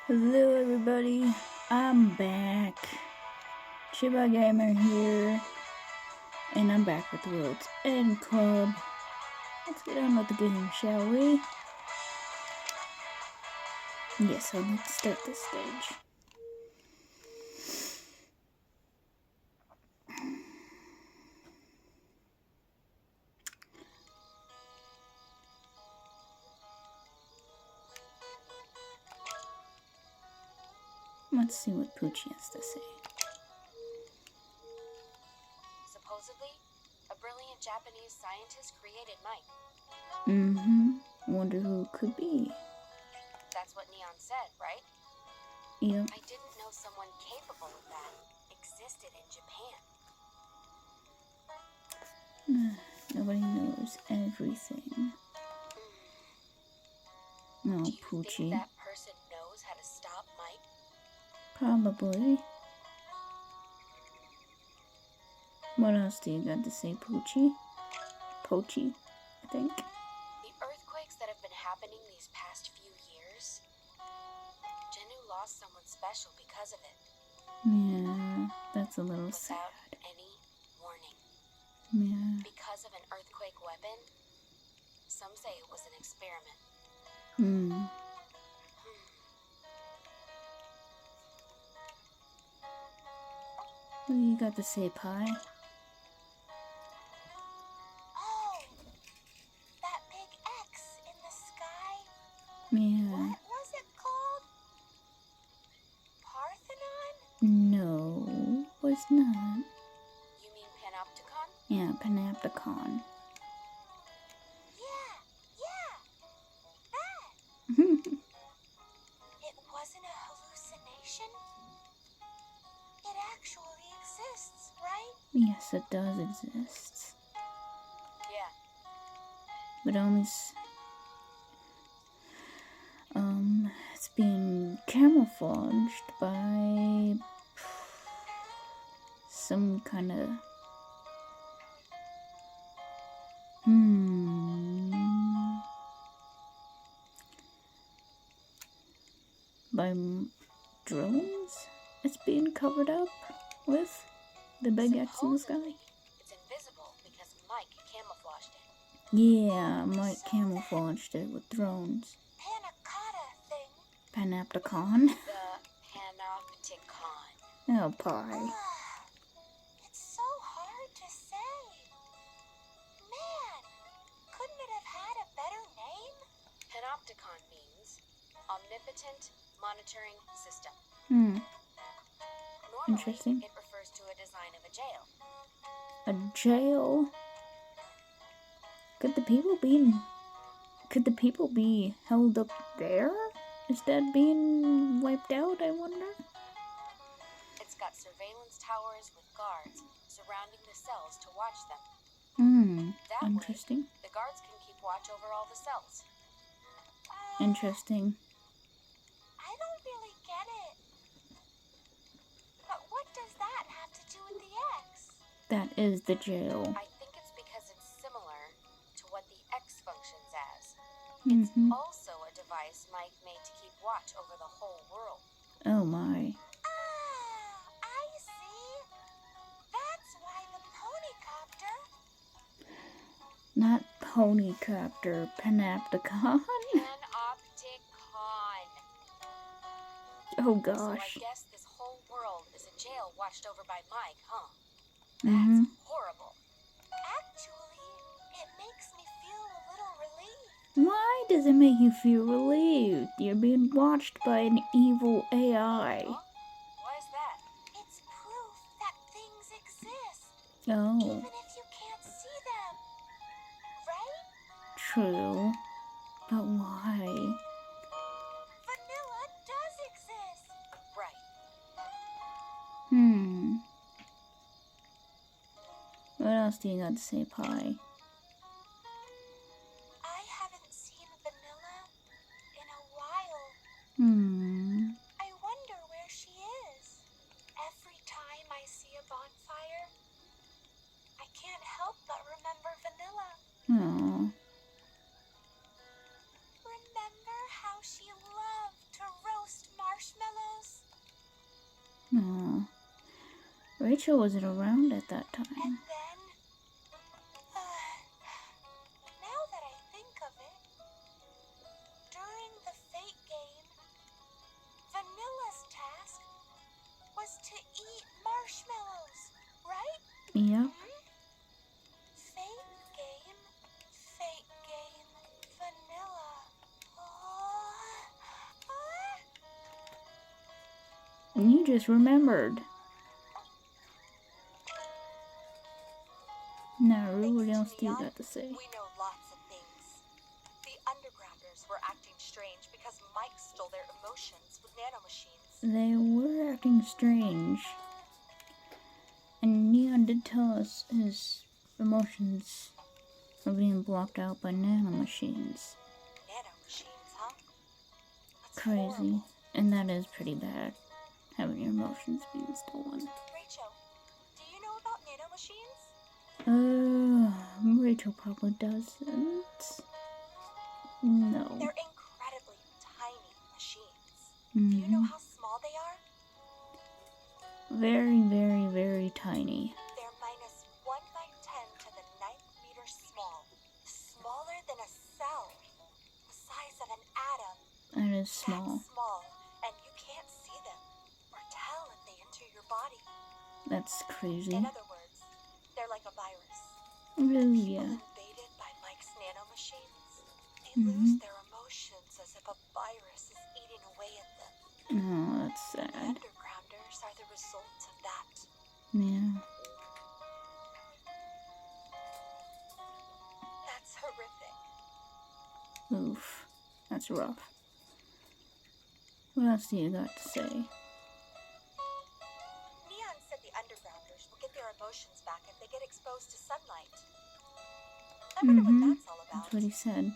Hello everybody, I'm back. Chiba Gamer here, and I'm back with the World's End Club. Let's get on with the game, shall we? Yes, I'd like to start this stage. Let's see what Poochie has to say. Supposedly, a brilliant Japanese scientist created Mike. Wonder who it could be. That's what Neon said, right? Yep. I didn't know someone capable of that existed in Japan. Nobody knows everything. No, Do you Poochie. think that person knows how to stop Mike? Probably. What else do you got to say, Poochie? Pochi, I think. The earthquakes that have been happening these past few years, Genu lost someone special because of it. Yeah, that's a little Without sad. any warning. Yeah. Because of an earthquake weapon, some say it was an experiment. What do you got to say, Pie? Oh, that big X in the sky. Yeah. What was it called? Parthenon? No, was not. You mean Panopticon? Yeah, Panopticon. Yeah, that. It wasn't a hallucination? It actually exists, right? Yes, it does exist. Yeah. But only it's being camouflaged by some kind of by drones. It's being covered up with the big X in the sky. It's invisible because Mike camouflaged it. Yeah, Mike camouflaged it with drones. Panacotta thing. Panopticon. The Panopticon. Oh, Pie. It's so hard to say. Man, couldn't it have had a better name? Panopticon means Omnipotent Monitoring System. Normally, Interesting. it refers to a design of a jail. A jail? Could the people be held up there instead being wiped out, I wonder? It's got surveillance towers with guards surrounding the cells to watch them. That Interesting. way, the guards can keep watch over all the cells. Interesting. I don't really get it. But what does that have to do with the X? That is the jail. I think it's because it's similar to what the X functions as. It's also a device Mike made to keep watch over the whole world. Oh my. I see. That's why the ponycopter. Not Ponycopter, Panopticon. Panopticon. Oh So gosh. I guess this whole world is a jail watched over by Mike, huh? That's horrible. Actually, it makes me feel a little relieved. Why does it make you feel relieved? You're being watched by an evil AI. Huh? Why is that? It's proof that things exist. Oh, Even if you can't see them. Right? true. But why? Vanilla does exist. Right. What else do you got to say, Pie? I haven't seen Vanilla in a while. I wonder where she is. Every time I see a bonfire, I can't help but remember Vanilla. Oh. Remember how she loved to roast marshmallows? Rachel wasn't around at that time. And then, now that I think of it, during the Fate game, Vanilla's task was to eat marshmallows, right? Yep. Fate game, Vanilla. And you just remembered. Naru, what else do you got to say? We know lots of things. The Undergrounders were acting strange because Mike stole their emotions with nanomachines. They were acting strange. And Neon did tell us his emotions were being blocked out by nanomachines. Nanomachines, huh? That's Crazy. horrible. And that is pretty bad, having your emotions being stolen. Rachel, do you know about nanomachines? Rachel probably doesn't. No. They're incredibly tiny machines. Mm-hmm. Do you know how small they are? Very, very, very tiny. They're minus 1 by 10 to the 9th meter small. Smaller than a cell. The size of an atom. That is small. That's small, and you can't see them or tell if they enter your body. That's crazy. In other words, they're like a virus. Really, yeah. People invaded by Mike's nanomachines, they lose their emotions as if a virus is eating away at them. Oh, that's The sad. Undergrounders are the result of that. Yeah. That's horrific. Oof. That's rough. What else do you got to say? Neon said the Undergrounders will get their emotions back if they get exposed to sunlight. I wonder what that's all about. That's what he said.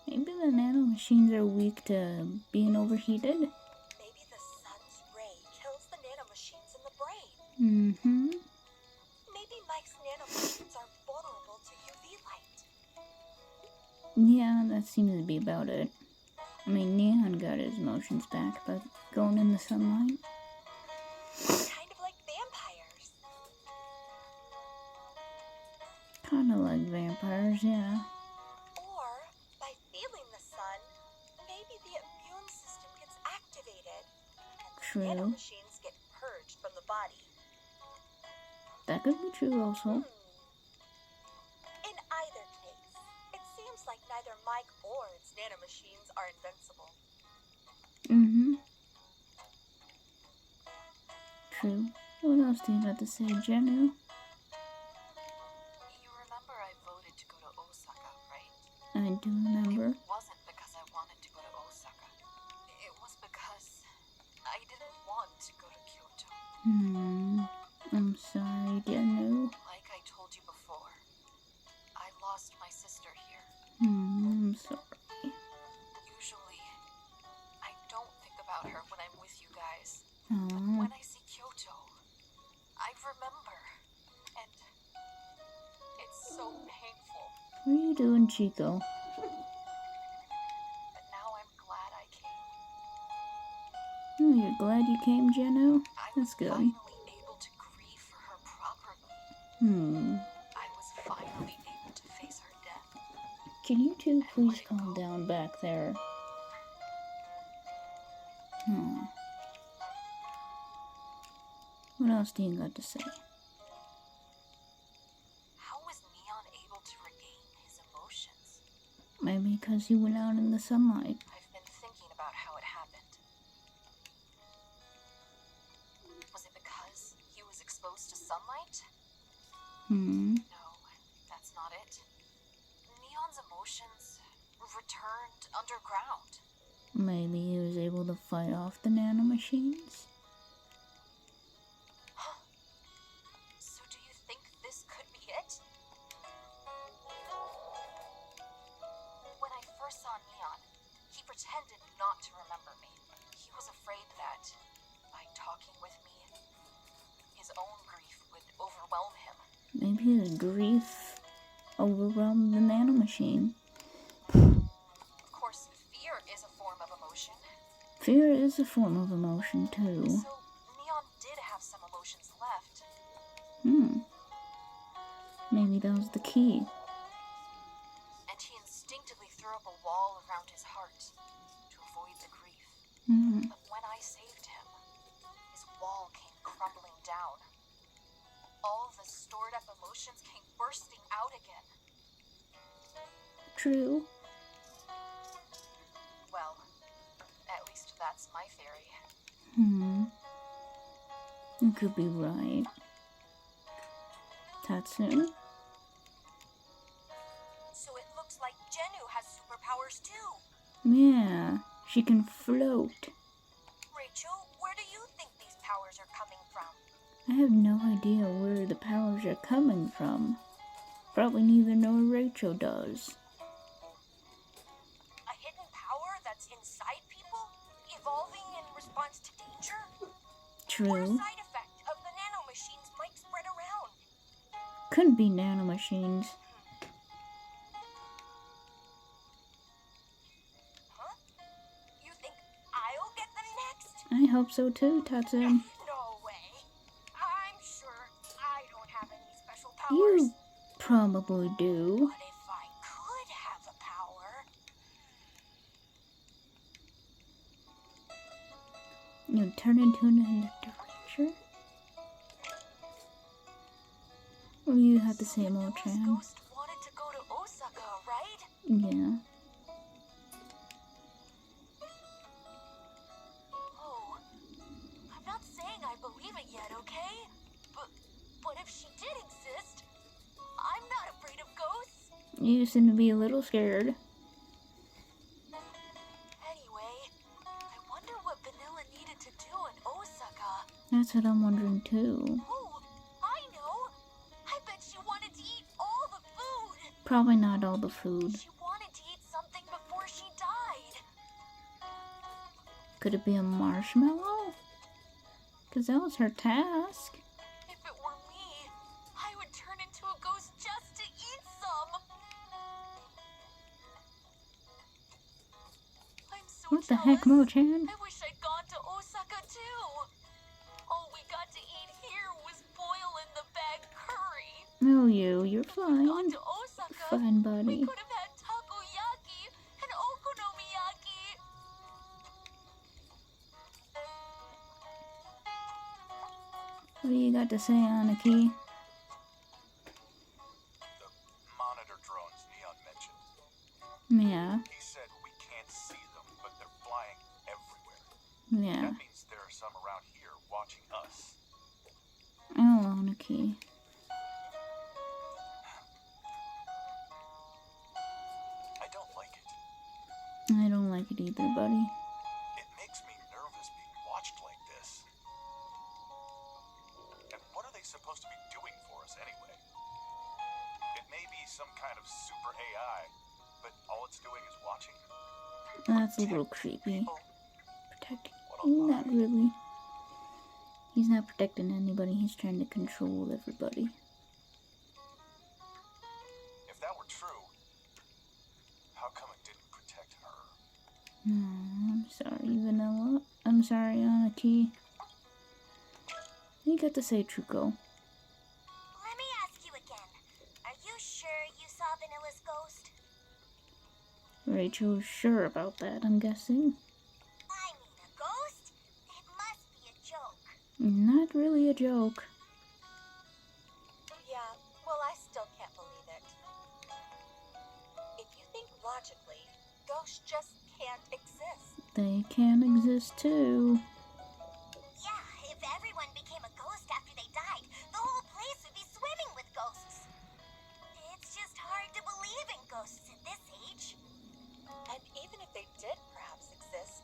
Maybe the nanomachines are weak to being overheated? Maybe the sun's ray kills the nanomachines in the brain. Mm-hmm. Maybe Mike's nanomachines are vulnerable to UV light. Yeah, that seems to be about it. I mean, Neon got his emotions back by going in the sunlight. Kind of like vampires. Kind of like vampires, yeah. Or, by feeling the sun, maybe the immune system gets activated. And True. the nanomachines get purged from the body. That could be true also. In either case, it seems like neither Mike or its nanomachines are invincible. Mm-hmm. True. What else do you got to say, Jennu? You remember I voted to go to Osaka, right? I do remember. It wasn't because I wanted to go to Osaka. It was because I didn't want to go to Kyoto. I'm sorry, Jennu. Like I told you before, I lost my sister here. I'm sorry. Usually, I don't think about her when I'm with you guys. Aww. When I see Kyoto, I remember. And it's so painful. What are you doing, Chico? But now I'm glad I came. Oh, you're glad you came, Jennu? I That's was good. finally able to grieve for her properly. I was finally able to face her death. Can you two please calm down back there? What else do you got to say? How was Neon able to regain his emotions? Maybe because he went out in the sunlight. I've been thinking about how it happened. Was it because he was exposed to sunlight? No, that's not it. Neon's emotions returned underground. Maybe he was able to fight off the nanomachines? So do you think this could be it? When I first saw Neon, he pretended not to remember me. He was afraid that, by talking with me, his own grief would overwhelm him. Maybe his grief overwhelmed the nanomachine. Of course, fear is a form of emotion. Fear is a form of emotion, too. So, Neon did have some emotions left. Maybe that was the key. And he instinctively threw up a wall around his heart to avoid the grief. But when I saved him, his wall came crumbling down. All the stored up emotions came bursting out again. True. Well, at least that's my theory. You could be right. Tatsun? So it looks like Jenu has superpowers too. Yeah, she can float. Rachel, where do you think these powers are coming from? I have no idea where the powers are coming from. Probably neither nor Rachel does. A hidden power that's inside people, evolving in response to danger? Or a True. side effect of the nanomachines might spread around? Couldn't be nanomachines. Huh? You think I'll get them next? I hope so too, Tatsun. No way. I'm sure I don't have any special powers. You probably do. But if I could have a power... You turn into an ranger? Or you have the same old Vanilla's Chan? ghost wanted to go to Osaka, right? Yeah. Oh, I'm not saying I believe it yet, okay? But if she did exist, I'm not afraid of ghosts. You seem to be a little scared. Anyway, I wonder what Vanilla needed to do in Osaka. That's what I'm wondering too. Oh, I know. I bet she wanted to eat all the food. Probably not all the food. She wanted to eat something before she died. Could it be a marshmallow? Because that was her task. If it were me, I would turn into a ghost just to eat some. I'm so What the heck, jealous. Mo-chan? I wish I'd gone to Osaka too. All we got to eat here was boil in the bag curry. No, you're Gone fine. to Osaka, Fine, we buddy. could have had takoyaki and okonomiyaki. What do you got to say, Aniki? The monitor drones Neon mentioned. Yeah, He said we can't see them, but they're flying everywhere. yeah. That means there are some around here watching us. Oh, Aniki. I don't like it. I don't like it either, buddy. It makes me nervous being watched like this. And what are they supposed to be doing for us anyway? It may be some kind of super AI, but all it's doing is watching. That's a little creepy. People. Protecting. What a lie. Not really. He's not protecting anybody. He's trying to control everybody. If that were true, how come it didn't protect her? I'm sorry, Vanilla. I'm sorry, Aniki. You got to say Truco. Let me ask you again. Are you sure you saw Vanilla's ghost? Rachel's sure about that, I'm guessing. I mean, a ghost? It must be a joke. Not really a joke. Yeah, well, I still can't believe it. If you think logically, ghosts just can't exist. They can exist too. Yeah, if everyone became a ghost after they died, the whole place would be swimming with ghosts. It's just hard to believe in ghosts at this age. And even if they did perhaps exist,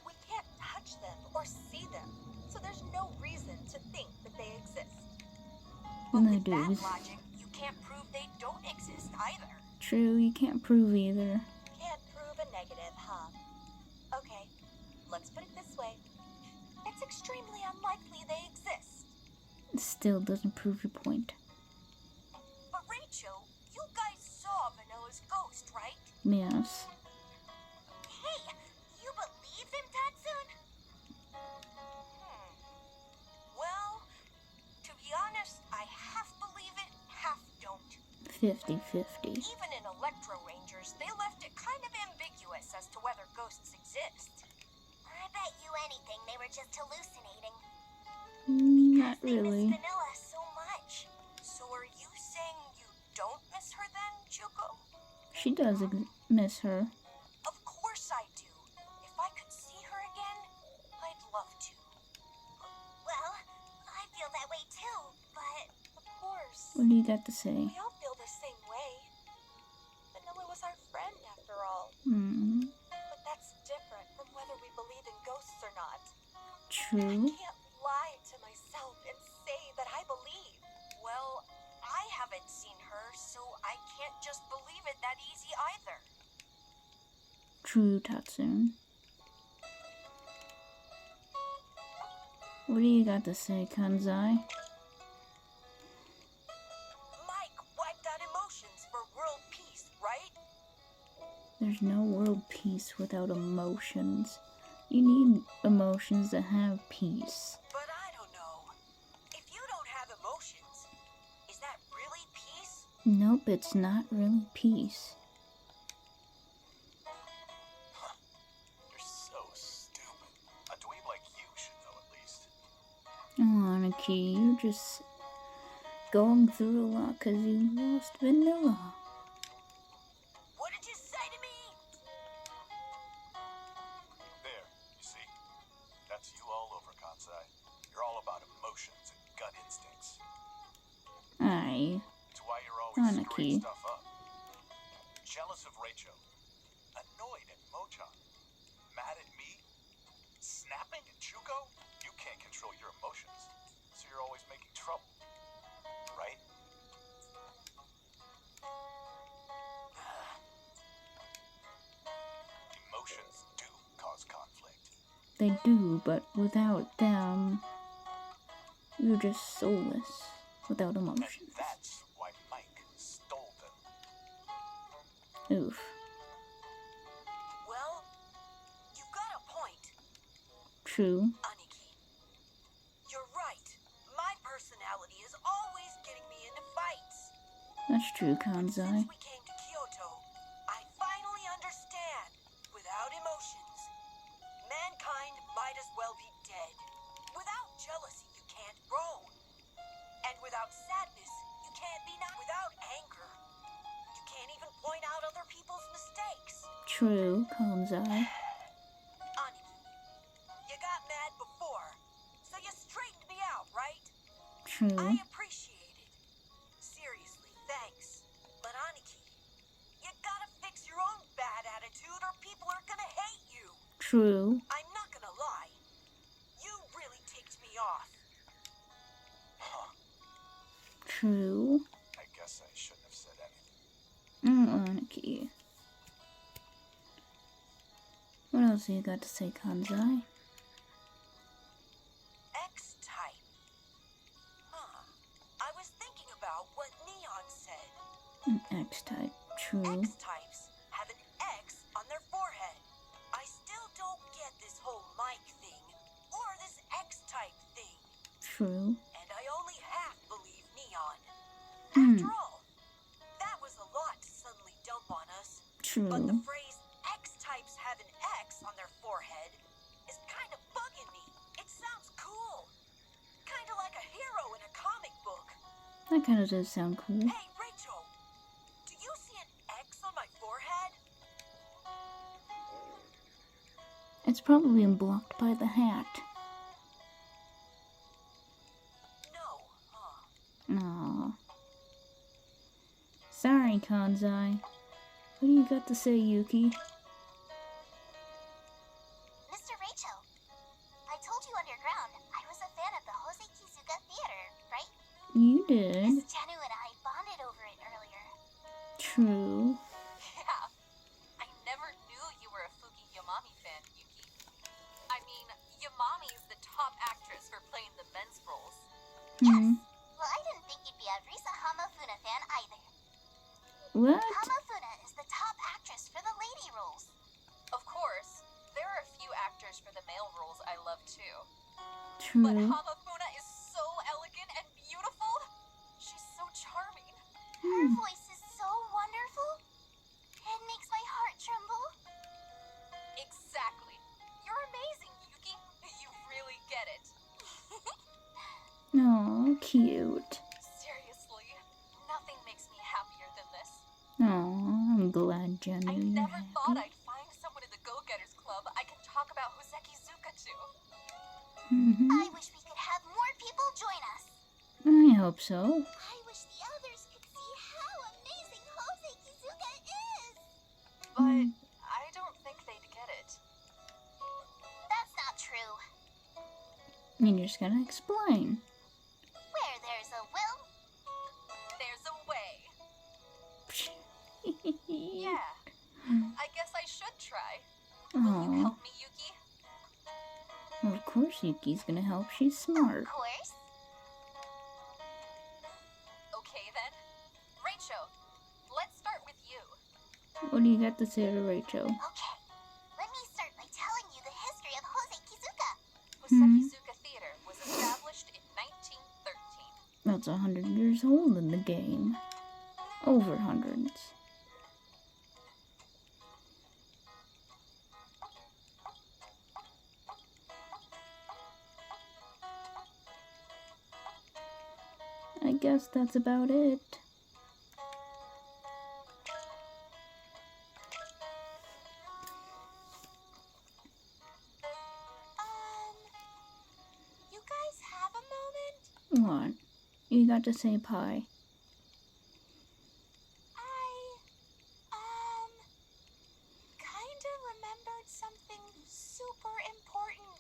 we can't touch them or see them, so there's no reason to think that they exist. No, With that dudes. logic, you can't prove they don't exist either. True, you can't prove either. Can't prove a negative, huh? Okay, let's put it this way. It's extremely unlikely they exist. It still doesn't prove your point. But Rachel, you guys saw Vanilla's ghost, right? Yes. Hey, you believe him, Tatsun? Well, to be honest, I half believe it, half don't. 50-50. Even in Electro Rangers, they left it kind of ambiguous as to whether ghosts exist. I bet you anything they were just hallucinating. Not They really. miss Vanilla so much. So are you saying you don't miss her then, Juko? She does miss her. Of course I do. If I could see her again, I'd love to. Well, I feel that way too, but Of course. What do you got to say? We all feel the same way. Vanilla was our friend after all. Hmm. But that's different from whether we believe in ghosts or not. I True. can't lie to myself and say that I believe. Well, I haven't seen her, so I can't just believe it that easy either. True, Tatsune. What do you got to say, Kanzai? Mike wiped out emotions for world peace, right? There's no world peace without emotions. You need emotions to have peace. But I don't know. If you don't have emotions, is that really peace? Nope, it's not really peace. You're so stupid. A dweeb like you should know at least. Oh, Aniki, you're just going through a lot because you lost Vanilla. What did you say to me? There, you see? That's you all over, Kansai. You're all about emotions and gut instincts. Aye. It's why you're always Aniki. screwing stuff up. Jealous of Rachel. Annoyed at Mochan. Mad at me. Snapping at Juko. You can't control your emotions, so you're always making trouble. Right? Emotions do cause conflict. They do, but without them, you're just soulless without And emotions. that's why Mike stole them. Oof. Well, you got a point, True. Aniki. You're right. My personality is always getting me into fights. That's true, But Kanzai. since we came to Kyoto, I finally understand. Without emotions, mankind might as well be dead. Without jealousy, you can't grow. And without sadness, you can't be not. Without anger, you can't even point out other people's mistakes. True, Kanzai. Aniki, you got mad before, so you straightened me out, right? True. I appreciate it. Seriously, thanks. But Aniki, you gotta fix your own bad attitude or people are gonna hate you. True. I'm not gonna lie. You really ticked me off. Huh. True. I guess I shouldn't have said anything. Aniki. What else you got to say, Kanzai? X-type. Huh. I was thinking about what Neon said. An X-type. True. X-types have an X on their forehead. I still don't get this whole Mike thing, or this X-type thing. True. And I only half believe Neon. Hmm. After all, that was a lot to suddenly dump on us. True. But the phrase X-types have an X on their forehead is kind of bugging me. It sounds cool. Kind of like a hero in a comic book. That kind of does sound cool. Hey, Rachel, do you see an X on my forehead? It's probably been blocked by the hat. No, huh? Aww. Sorry, Kanzai. What do you got to say, Yuki? Mr. Rachel, I told you underground I was a fan of the Jose Kizuka Theater, right? You did. Miss Janu and I bonded over it earlier. True. Yeah. I never knew you were a Fuki Yamami fan, Yuki. I mean, Yamami is the top actress for playing the men's roles. Hmm. Well, I didn't think you'd be a Risa Hamafuna fan either. What? Hamafuna is the top actress for the lady roles. Of course, there are a few actors for the male roles I love too. But True. Hamafuna is so elegant and beautiful. She's so charming. Her Hmm. voice is cute. Seriously, nothing makes me happier than this. Aw, I'm glad, Jenny. I You're never thought happy. I'd find someone in the Go-Getters Club I can talk about Hoseki Zuka to. I wish we could have more people join us. I hope so. I wish the others could see how amazing Hoseki Zuka is. But I don't think they'd get it. That's not true. You're just gonna explain. Where there's a will, There's a way. Yeah, I guess I should try. Will you Aw, help me, Yuki? of course Yuki's gonna help. She's smart. of course. Okay then. Rachel, let's start with you. What do you got to say to Rachel? Okay, let me start by telling you the history of Hoseki Zuka. Hoseki Zuka Theater was established in 1913. That's 100 years old in the game. Over hundreds. I guess that's about it. You guys have a moment? What? You got to say pie. I, kind of remembered something super important.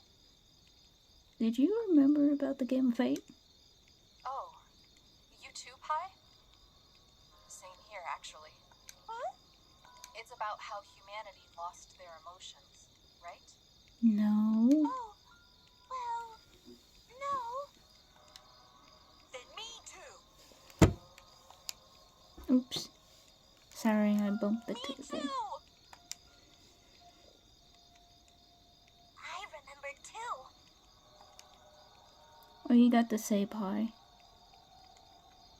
Did you remember about the Game of Fate? Oh, you too, Pi? Same here, actually. Huh? It's about how humanity lost their emotions, right? No. Oh, well, no. Then me too. Oops. Sorry, I bumped the Me table. too. I remembered too. Oh, you got to say pie.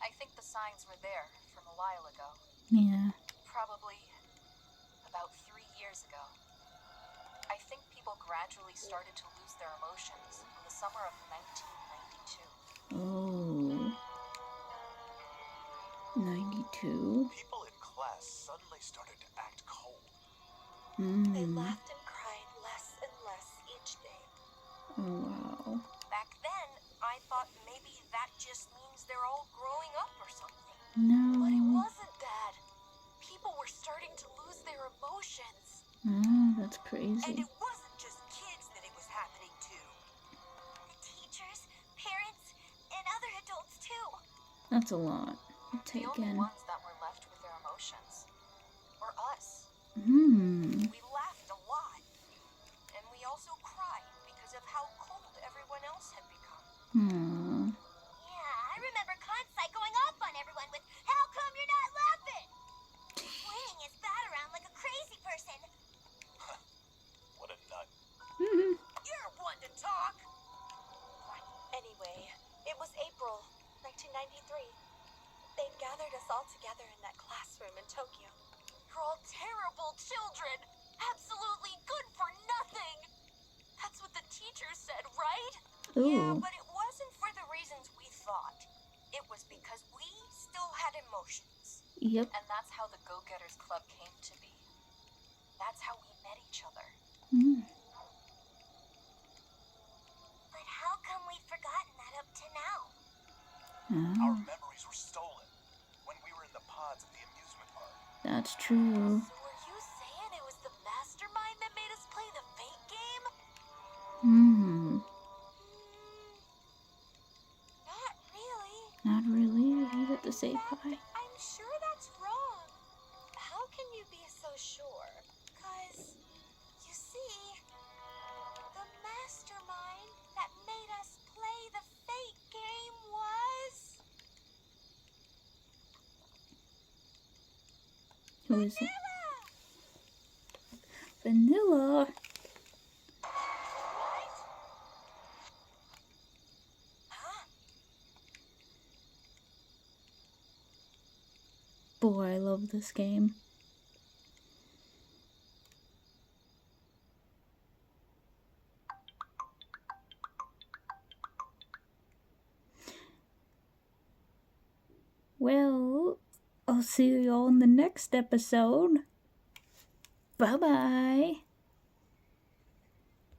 I think the signs were there from a while ago. Yeah. Probably about 3 years ago. I think people gradually started to lose their emotions in the summer of 1992. Oh. 92. People in class suddenly started to act cold. They Hmm. laughed and cried less and less each day. Oh, wow. Back then, I thought maybe that just means they're all growing up or something. But it No. wasn't, Dad. People were starting to lose their emotions. Oh, that's And crazy. it wasn't just kids that it was happening to. The teachers, parents, and other adults too. That's a lot to The take only in. ones that were left with their emotions were us. Hmm. We laughed a lot. And we also cried because of how cold everyone else had become. Hmm. Yeah, I remember Kansai going off on everyone with, "How come you're not laughing?" Swinging his bat around like a crazy person. What a nut. You're one to talk. Anyway, it was April 1993. They'd gathered us all together in that classroom in Tokyo. You're all terrible children. Absolutely good for nothing. That's what the teachers said, right? Yeah, Ooh. but it wasn't for the reasons we thought. It was because we still had emotions. Yep. And that's how the Go-Getters Club came to be. That's how we met each other. Hmm. But how come we've forgotten that up to now? Our Oh, memories were stolen when we were in the pods at the amusement park. that's true. So were you saying it was the mastermind that made us play the fake game? Hmm. Not really. Not really. You got to say pie. I'm sure that's wrong. How can you be so sure? 'Cause, you see, the mastermind that made us play the fake game was... Who is it? Vanilla! Vanilla. What? Huh? Boy, I love this game. Well, I'll see you all in the next episode. Bye-bye.